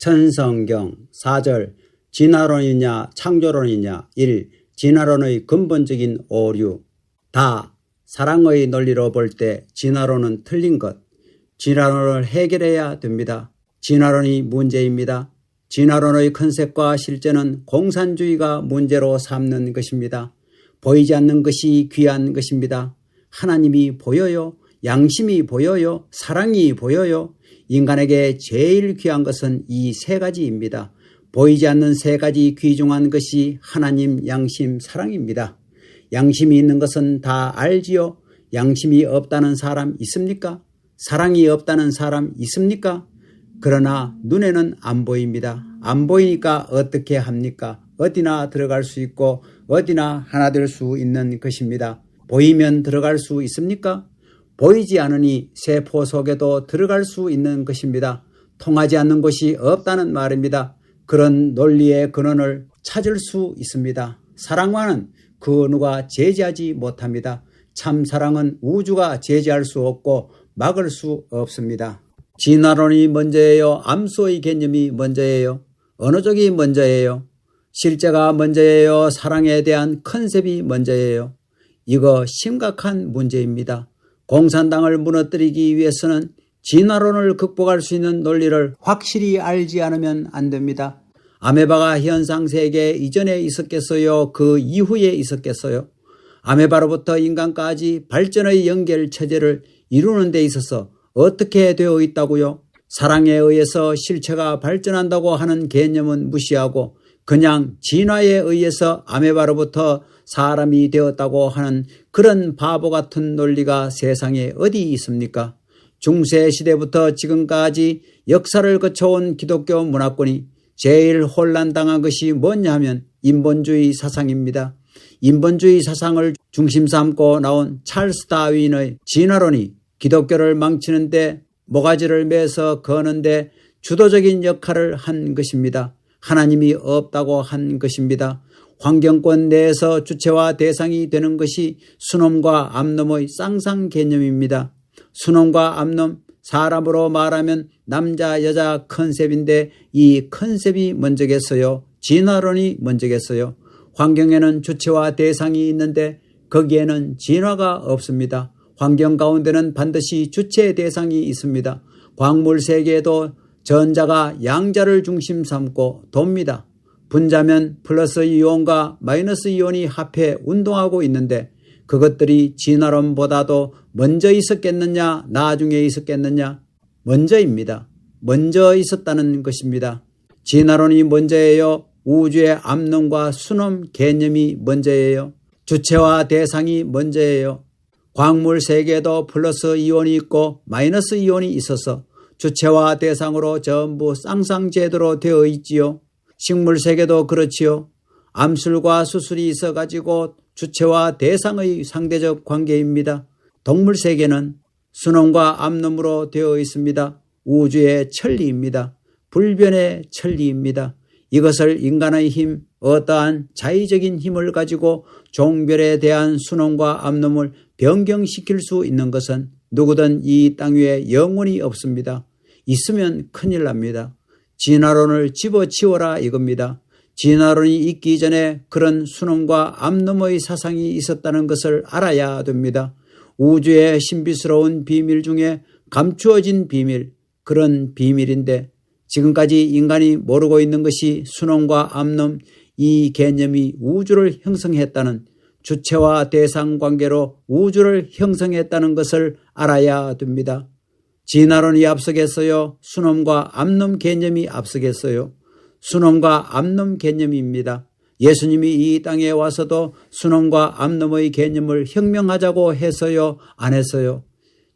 천성경 4절 진화론이냐 창조론이냐 1. 진화론의 근본적인 오류. 다 사랑의 논리로 볼 때 진화론은 틀린 것. 진화론을 해결해야 됩니다. 진화론이 문제입니다. 진화론의 컨셉과 실제는 공산주의가 문제로 삼는 것입니다. 보이지 않는 것이 귀한 것입니다. 하나님이 보여요. 양심이 보여요. 사랑이 보여요. 인간에게 제일 귀한 것은 이 세 가지입니다. 보이지 않는 세 가지 귀중한 것이 하나님, 양심, 사랑입니다. 양심이 있는 것은 다 알지요. 양심이 없다는 사람 있습니까? 사랑이 없다는 사람 있습니까? 그러나 눈에는 안 보입니다. 안 보이니까 어떻게 합니까? 어디나 들어갈 수 있고 어디나 하나 될 수 있는 것입니다. 보이면 들어갈 수 있습니까? 보이지 않으니 세포 속에도 들어갈 수 있는 것입니다. 통하지 않는 곳이 없다는 말입니다. 그런 논리의 근원을 찾을 수 있습니다. 사랑과는 그 누가 제지하지 못합니다. 참 사랑은 우주가 제지할 수 없고 막을 수 없습니다. 진화론이 먼저예요? 암수의 개념이 먼저예요? 어느 쪽이 먼저예요? 실제가 먼저예요? 사랑에 대한 컨셉이 먼저예요? 이거 심각한 문제입니다. 공산당을 무너뜨리기 위해서는 진화론을 극복할 수 있는 논리를 확실히 알지 않으면 안 됩니다. 아메바가 현상 세계 이전에 있었겠어요? 그 이후에 있었겠어요? 아메바로부터 인간까지 발전의 연결 체제를 이루는 데 있어서 어떻게 되어 있다고요? 사랑에 의해서 실체가 발전한다고 하는 개념은 무시하고 그냥 진화에 의해서 아메바로부터 사람이 되었다고 하는 그런 바보 같은 논리가 세상에 어디 있습니까? 중세시대부터 지금까지 역사를 거쳐온 기독교 문화권이 제일 혼란당한 것이 뭐냐 하면 인본주의 사상입니다. 인본주의 사상을 중심 삼고 나온 찰스 다윈의 진화론이 기독교를 망치는데 모가지를 매서 거는데 주도적인 역할을 한 것입니다. 하나님이 없다고 한 것입니다. 환경권 내에서 주체와 대상이 되는 것이 순놈과 암놈의 쌍쌍 개념입니다. 순놈과 암놈, 사람으로 말하면 남자 여자 컨셉인데 이 컨셉이 먼저겠어요? 진화론이 먼저겠어요? 환경에는 주체와 대상이 있는데 거기에는 진화가 없습니다. 환경 가운데는 반드시 주체 대상이 있습니다. 광물 세계에도 전자가 양자를 중심 삼고 돕니다. 분자면 플러스 이온과 마이너스 이온이 합해 운동하고 있는데 그것들이 진화론보다도 먼저 있었겠느냐 나중에 있었겠느냐? 먼저입니다. 먼저 있었다는 것입니다. 진화론이 먼저예요? 우주의 암놈과 순놈 개념이 먼저예요? 주체와 대상이 먼저예요? 광물 세계에도 플러스 이온이 있고 마이너스 이온이 있어서 주체와 대상으로 전부 쌍쌍제도로 되어 있지요. 식물 세계도 그렇지요. 암술과 수술이 있어가지고 주체와 대상의 상대적 관계입니다. 동물 세계는 순놈과 암놈으로 되어 있습니다. 우주의 천리입니다. 불변의 천리입니다. 이것을 인간의 힘, 어떠한 자의적인 힘을 가지고 종별에 대한 순놈과 암놈을 변경시킬 수 있는 것은 누구든 이 땅 위에 영원히 없습니다. 있으면 큰일 납니다. 진화론을 집어치워라 이겁니다. 진화론이 있기 전에 그런 순놈과 암놈의 사상이 있었다는 것을 알아야 됩니다. 우주의 신비스러운 비밀 중에 감추어진 비밀, 그런 비밀인데 지금까지 인간이 모르고 있는 것이 순놈과 암놈 이 개념이 우주를 형성했다는 주체와 대상 관계로 우주를 형성했다는 것을 알아야 됩니다. 진화론이 앞서겠어요? 순놈과 암놈 개념이 앞서겠어요? 순놈과 암놈 개념입니다. 예수님이 이 땅에 와서도 순놈과 암놈의 개념을 혁명하자고 해서요? 안 했어요?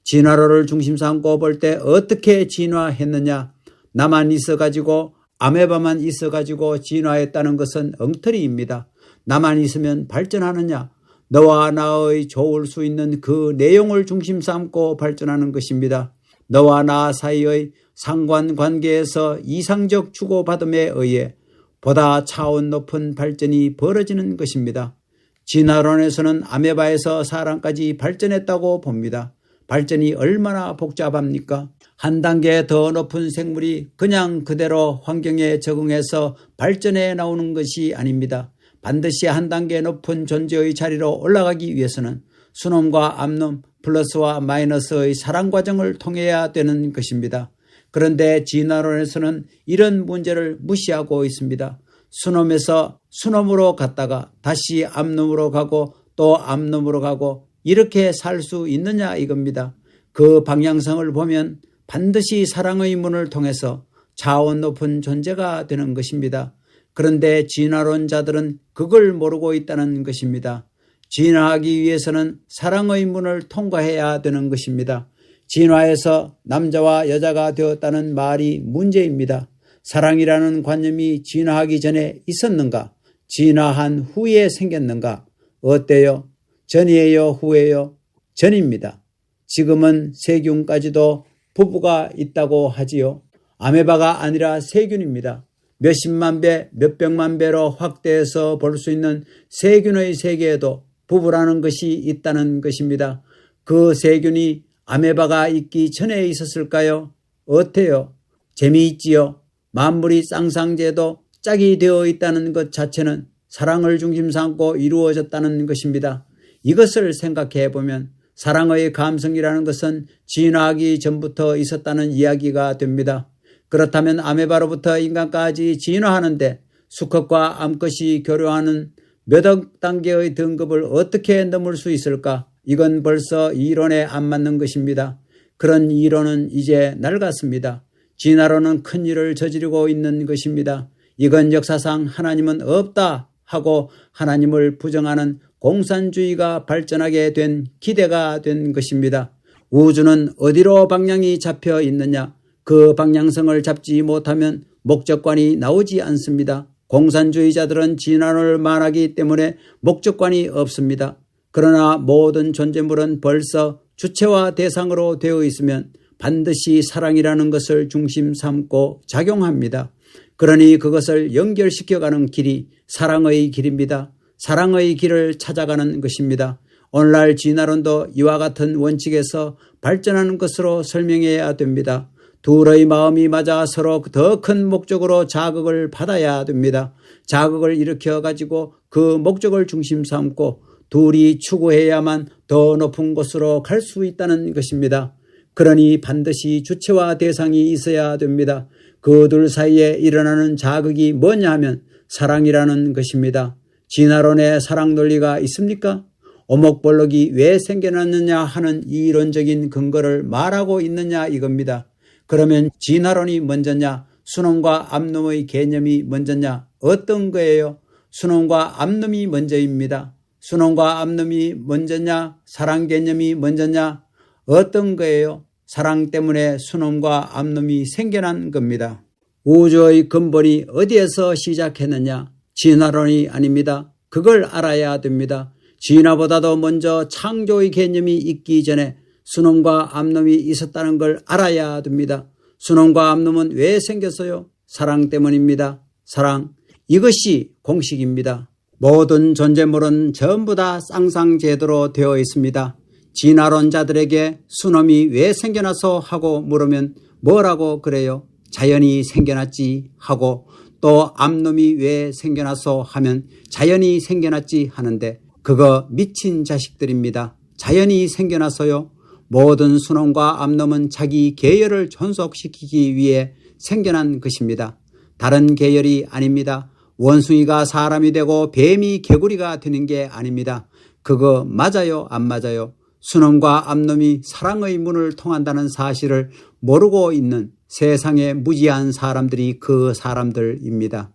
진화론을 중심 삼고 볼 때 어떻게 진화했느냐? 나만 있어가지고 아메바만 있어가지고 진화했다는 것은 엉터리입니다. 나만 있으면 발전하느냐? 너와 나의 좋을 수 있는 그 내용을 중심 삼고 발전하는 것입니다. 너와 나 사이의 상관관계에서 이상적 주고받음에 의해 보다 차원 높은 발전이 벌어지는 것입니다. 진화론에서는 아메바에서 사람까지 발전했다고 봅니다. 발전이 얼마나 복잡합니까? 한 단계 더 높은 생물이 그냥 그대로 환경에 적응해서 발전해 나오는 것이 아닙니다. 반드시 한 단계 높은 존재의 자리로 올라가기 위해서는 순놈과 암놈, 플러스와 마이너스의 사랑 과정을 통해야 되는 것입니다. 그런데 진화론에서는 이런 문제를 무시하고 있습니다. 순놈에서 순놈으로 갔다가 다시 암놈으로 가고 또 암놈으로 가고 이렇게 살 수 있느냐 이겁니다. 그 방향성을 보면 반드시 사랑의 문을 통해서 차원 높은 존재가 되는 것입니다. 그런데 진화론자들은 그걸 모르고 있다는 것입니다. 진화하기 위해서는 사랑의 문을 통과해야 되는 것입니다. 진화해서 남자와 여자가 되었다는 말이 문제입니다. 사랑이라는 관념이 진화하기 전에 있었는가? 진화한 후에 생겼는가? 어때요? 전이에요? 후에요? 전입니다. 지금은 세균까지도 부부가 있다고 하지요. 아메바가 아니라 세균입니다. 몇십만 배, 몇백만 배로 확대해서 볼 수 있는 세균의 세계에도 부부라는 것이 있다는 것입니다. 그 세균이 아메바가 있기 전에 있었을까요? 어때요? 재미있지요? 만물이 쌍쌍제도 짝이 되어 있다는 것 자체는 사랑을 중심 삼고 이루어졌다는 것입니다. 이것을 생각해 보면 사랑의 감성이라는 것은 진화하기 전부터 있었다는 이야기가 됩니다. 그렇다면 아메바로부터 인간까지 진화하는데 수컷과 암컷이 교류하는 몇억 단계의 등급을 어떻게 넘을 수 있을까? 이건 벌써 이론에 안 맞는 것입니다. 그런 이론은 이제 낡았습니다. 진화론은 큰 일을 저지르고 있는 것입니다. 이건 역사상 하나님은 없다 하고 하나님을 부정하는 공산주의가 발전하게 된 기대가 된 것입니다. 우주는 어디로 방향이 잡혀 있느냐? 그 방향성을 잡지 못하면 목적관이 나오지 않습니다. 공산주의자들은 진화론을 말하기 때문에 목적관이 없습니다. 그러나 모든 존재물은 벌써 주체와 대상으로 되어 있으면 반드시 사랑이라는 것을 중심 삼고 작용합니다. 그러니 그것을 연결시켜가는 길이 사랑의 길입니다. 사랑의 길을 찾아가는 것입니다. 오늘날 진화론도 이와 같은 원칙에서 발전하는 것으로 설명해야 됩니다. 둘의 마음이 맞아 서로 더 큰 목적으로 자극을 받아야 됩니다. 자극을 일으켜 가지고 그 목적을 중심 삼고 둘이 추구해야만 더 높은 곳으로 갈 수 있다는 것입니다. 그러니 반드시 주체와 대상이 있어야 됩니다. 그 둘 사이에 일어나는 자극이 뭐냐 하면 사랑이라는 것입니다. 진화론에 사랑 논리가 있습니까? 오목볼록이 왜 생겨났느냐 하는 이론적인 근거를 말하고 있느냐 이겁니다. 그러면 진화론이 먼저냐? 순놈과 암놈의 개념이 먼저냐? 어떤 거예요? 순놈과 암놈이 먼저입니다. 순놈과 암놈이 먼저냐? 사랑 개념이 먼저냐? 어떤 거예요? 사랑 때문에 순놈과 암놈이 생겨난 겁니다. 우주의 근본이 어디에서 시작했느냐? 진화론이 아닙니다. 그걸 알아야 됩니다. 진화보다도 먼저 창조의 개념이 있기 전에 순놈과 암놈이 있었다는 걸 알아야 됩니다. 순놈과 암놈은 왜 생겼어요? 사랑 때문입니다. 사랑. 이것이 공식입니다. 모든 존재물은 전부 다 쌍쌍제도로 되어 있습니다. 진화론자들에게 순놈이 왜 생겨나서 하고 물으면 뭐라고 그래요? 자연이 생겨났지 하고 또 암놈이 왜 생겨나서 하면 자연이 생겨났지 하는데 그거 미친 자식들입니다. 자연이 생겨나서요. 모든 순놈과 암놈은 자기 계열을 존속시키기 위해 생겨난 것입니다. 다른 계열이 아닙니다. 원숭이가 사람이 되고 뱀이 개구리가 되는 게 아닙니다. 그거 맞아요? 안 맞아요? 순놈과 암놈이 사랑의 문을 통한다는 사실을 모르고 있는 세상의 무지한 사람들이 그 사람들입니다.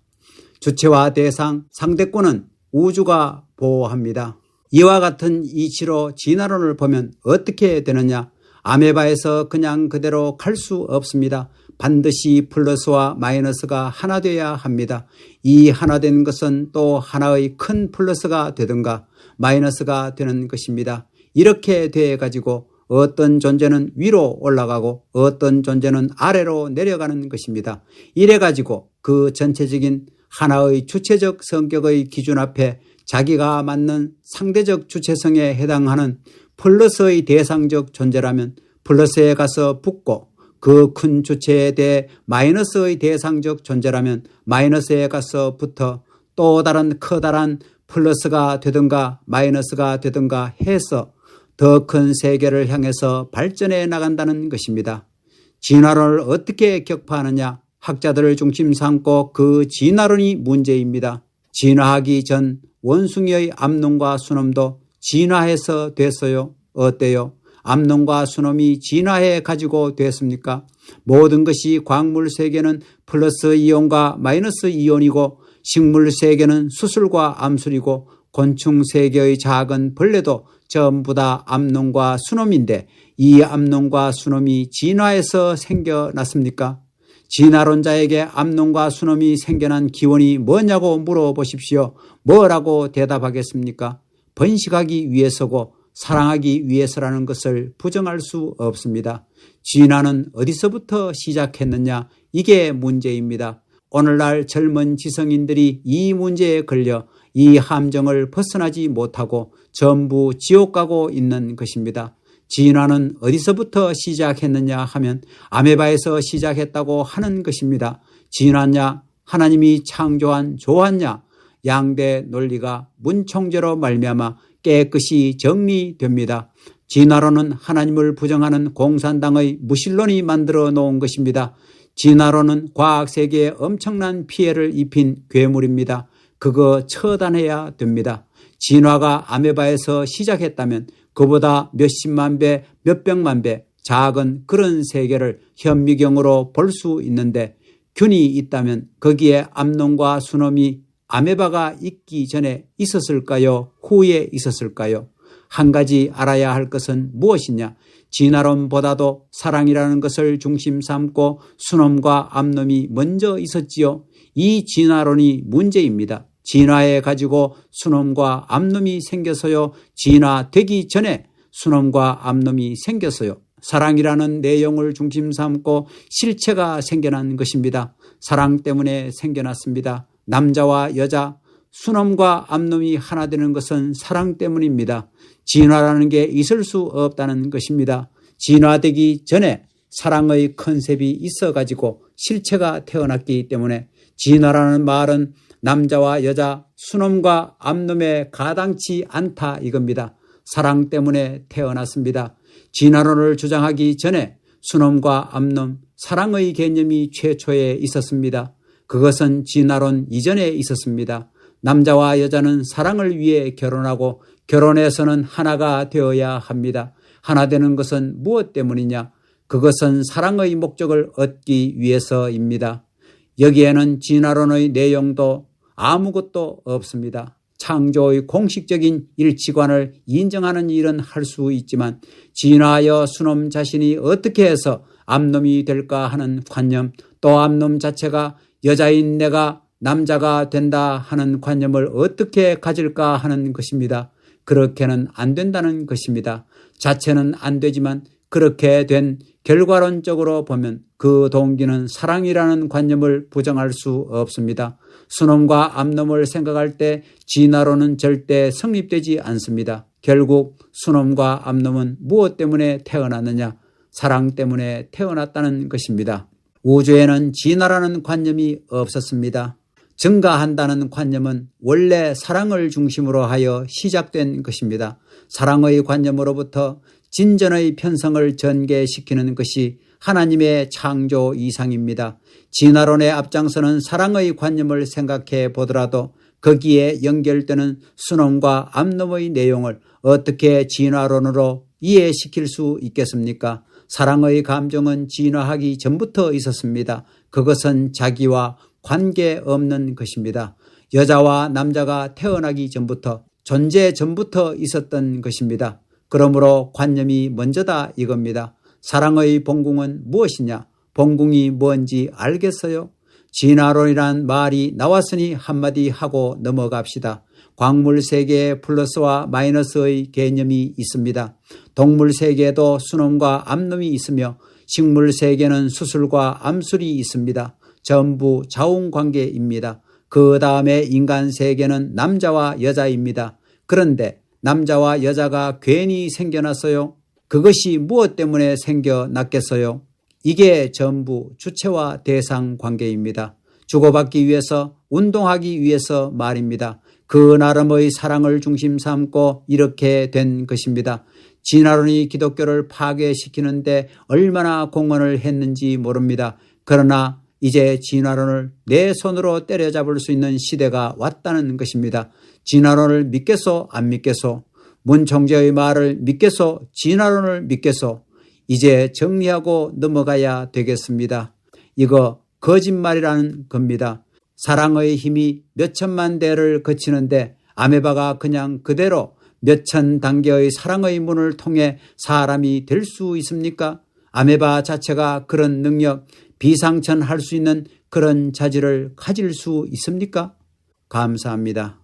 주체와 대상, 상대권은 우주가 보호합니다. 이와 같은 이치로 진화론을 보면 어떻게 되느냐? 아메바에서 그냥 그대로 갈 수 없습니다. 반드시 플러스와 마이너스가 하나 돼야 합니다. 이 하나 된 것은 또 하나의 큰 플러스가 되든가 마이너스가 되는 것입니다. 이렇게 돼 가지고 어떤 존재는 위로 올라가고 어떤 존재는 아래로 내려가는 것입니다. 이래 가지고 그 전체적인 하나의 주체적 성격의 기준 앞에 자기가 맞는 상대적 주체성에 해당하는 플러스의 대상적 존재라면 플러스에 가서 붙고 그 큰 주체에 대해 마이너스의 대상적 존재라면 마이너스에 가서 붙어 또 다른 커다란 플러스가 되든가 마이너스가 되든가 해서 더 큰 세계를 향해서 발전해 나간다는 것입니다. 진화론을 어떻게 격파하느냐? 학자들을 중심 삼고 그 진화론이 문제입니다. 진화하기 전 원숭이의 암놈과 수놈도 진화해서 됐어요. 어때요? 암놈과 수놈이 진화해 가지고 됐습니까? 모든 것이 광물 세계는 플러스 이온과 마이너스 이온이고 식물 세계는 수술과 암술이고 곤충 세계의 작은 벌레도 전부 다 암놈과 수놈인데 이 암놈과 수놈이 진화해서 생겨났습니까? 진화론자에게 암놈과 수놈이 생겨난 기원이 뭐냐고 물어보십시오. 뭐라고 대답하겠습니까? 번식하기 위해서고 사랑하기 위해서라는 것을 부정할 수 없습니다. 진화는 어디서부터 시작했느냐? 이게 문제입니다. 오늘날 젊은 지성인들이 이 문제에 걸려 이 함정을 벗어나지 못하고 전부 지옥 가고 있는 것입니다. 진화는 어디서부터 시작했느냐 하면 아메바에서 시작했다고 하는 것입니다. 진화냐? 하나님이 창조한 조화냐? 양대 논리가 문총제로 말미암아 깨끗이 정리됩니다. 진화론은 하나님을 부정하는 공산당의 무신론이 만들어 놓은 것입니다. 진화론은 과학세계에 엄청난 피해를 입힌 괴물입니다. 그거 처단해야 됩니다. 진화가 아메바에서 시작했다면 그보다 몇십만 배, 몇백만 배 작은 그런 세계를 현미경으로 볼 수 있는데 균이 있다면 거기에 암놈과 수놈이 아메바가 있기 전에 있었을까요? 후에 있었을까요? 한 가지 알아야 할 것은 무엇이냐? 진화론보다도 사랑이라는 것을 중심 삼고 수놈과 암놈이 먼저 있었지요. 이 진화론이 문제입니다. 진화해 가지고 수놈과 암놈이 생겨서요. 진화되기 전에 수놈과 암놈이 생겼어요. 사랑이라는 내용을 중심 삼고 실체가 생겨난 것입니다. 사랑 때문에 생겨났습니다. 남자와 여자, 수놈과 암놈이 하나 되는 것은 사랑 때문입니다. 진화라는 게 있을 수 없다는 것입니다. 진화되기 전에 사랑의 컨셉이 있어가지고 실체가 태어났기 때문에 진화라는 말은 남자와 여자, 수놈과 암놈에 가당치 않다 이겁니다. 사랑 때문에 태어났습니다. 진화론을 주장하기 전에 수놈과 암놈, 사랑의 개념이 최초에 있었습니다. 그것은 진화론 이전에 있었습니다. 남자와 여자는 사랑을 위해 결혼하고 결혼해서는 하나가 되어야 합니다. 하나 되는 것은 무엇 때문이냐? 그것은 사랑의 목적을 얻기 위해서입니다. 여기에는 진화론의 내용도 아무것도 없습니다. 창조의 공식적인 일치관을 인정하는 일은 할 수 있지만 진화하여 수놈 자신이 어떻게 해서 암놈이 될까 하는 관념, 또 암놈 자체가 여자인 내가 남자가 된다 하는 관념을 어떻게 가질까 하는 것입니다. 그렇게는 안 된다는 것입니다. 자체는 안 되지만 그렇게 된 결과론적으로 보면 그 동기는 사랑이라는 관념을 부정할 수 없습니다. 수놈과 암놈을 생각할 때 진화론은 절대 성립되지 않습니다. 결국 수놈과 암놈은 무엇 때문에 태어났느냐? 사랑 때문에 태어났다는 것입니다. 우주에는 진화라는 관념이 없었습니다. 증가한다는 관념은 원래 사랑을 중심으로 하여 시작된 것입니다. 사랑의 관념으로부터 진전의 편성을 전개시키는 것이 하나님의 창조 이상입니다. 진화론의 앞장서는 사랑의 관념을 생각해 보더라도 거기에 연결되는 수놈과 암놈의 내용을 어떻게 진화론으로 이해시킬 수 있겠습니까? 사랑의 감정은 진화하기 전부터 있었습니다. 그것은 자기와 관계없는 것입니다. 여자와 남자가 태어나기 전부터, 존재 전부터 있었던 것입니다. 그러므로 관념이 먼저다 이겁니다. 사랑의 본궁은 무엇이냐? 본궁이 뭔지 알겠어요? 진화론이란 말이 나왔으니 한마디 하고 넘어갑시다. 광물 세계에 플러스와 마이너스의 개념이 있습니다. 동물 세계에도 수놈과 암놈이 있으며 식물 세계는 수술과 암술이 있습니다. 전부 자웅관계입니다. 그 다음에 인간 세계는 남자와 여자입니다. 그런데 남자와 여자가 괜히 생겨났어요. 그것이 무엇 때문에 생겨났겠어요? 이게 전부 주체와 대상 관계입니다. 주고받기 위해서, 운동하기 위해서 말입니다. 그 나름의 사랑을 중심 삼고 이렇게 된 것입니다. 진화론이 기독교를 파괴시키는데 얼마나 공헌을 했는지 모릅니다. 그러나 이제 진화론을 내 손으로 때려잡을 수 있는 시대가 왔다는 것입니다. 진화론을 믿겠소? 안 믿겠소? 문 총재의 말을 믿겠소? 진화론을 믿겠소? 이제 정리하고 넘어가야 되겠습니다. 이거 거짓말이라는 겁니다. 사랑의 힘이 몇천만 대를 거치는데 아메바가 그냥 그대로 몇천 단계의 사랑의 문을 통해 사람이 될 수 있습니까? 아메바 자체가 그런 능력, 비상천할 수 있는 그런 자질을 가질 수 있습니까? 감사합니다.